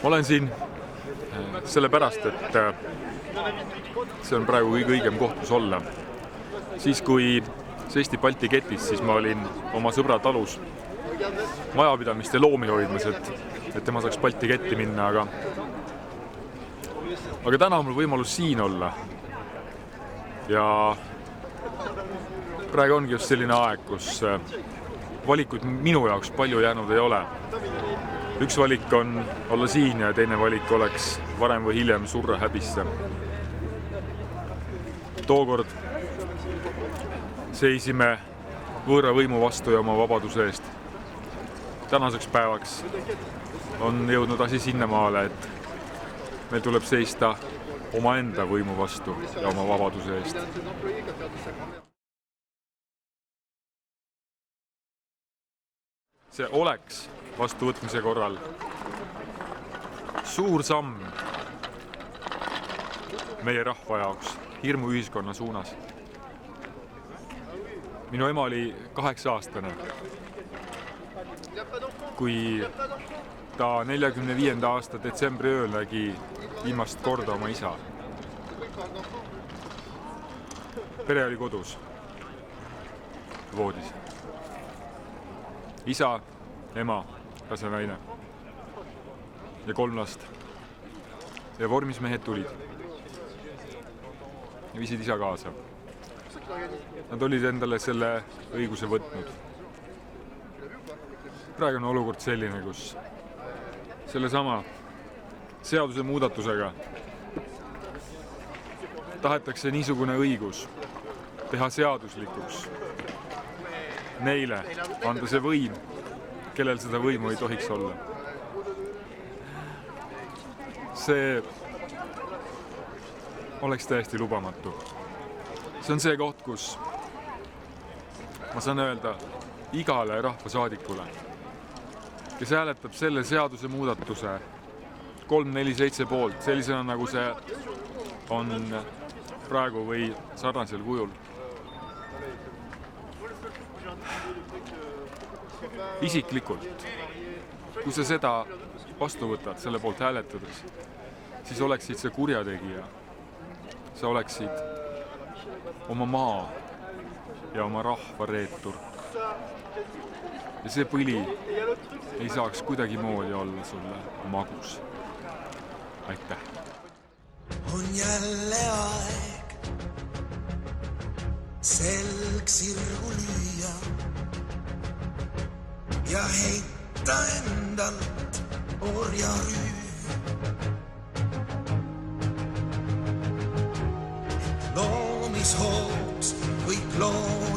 Ma olen siin sellepärast, et see on praegu kõige õigem koht, kus olla. Siis, kui Eesti Balti ketis, siis ma olin oma sõbra talus majapidamist ja loomi hoidmas, et tema saaks Balti ketti minna, aga täna on mul võimalus siin olla. Ja praegu ongi just selline aeg, kus valikuid minu jaoks palju jäänud ei ole. Üks valik on olla siin ja teine valik oleks varem või hiljem surra häbisse. Tookord seisime võõra võimu vastu ja oma vabaduse eest. Tänaseks päevaks on jõudnud asi sinnamaale, et meil tuleb seista omaenda võimu vastu ja oma vabaduse eest. See oleks vastuvõtmise korral suur samm meie rahva jaoks hirmuühiskonna suunas. Minu ema oli 8-aastane, kui ta 45. aasta detsembri ööl nägi viimast korda oma isa. Pere oli kodus, voodis. Isa, ema, rase naine ja 3 last. Ja vormis mehed tulid ja viisid isa kaasa. Nad olid endale selle õiguse võtnud. Praegu on olukord selline, kus sellesama seaduse muudatusega tahetakse niisugune õigus teha seaduslikuks. Neile anda see võim, kellel seda võimu ei tohiks olla. See oleks täiesti lubamatu. See on see koht, kus ma saan öelda igale rahvasaadikule, kes hääletab selle seaduse muudatuse 347 poolt, sellisena nagu see on praegu või sarnasel kujul. Isiklikult, kui sa seda vastu võtad, selle poolt hääletades, siis oleksid see kurjategija. Sa oleksid oma maa ja oma rahva reetur. Ja see põli ei saaks kuidagi moodi olla sulle magus. Aitäh! On jälle aeg selg sirgu lüüa ja heita endalt orjarüü. Loomishooks kõik loom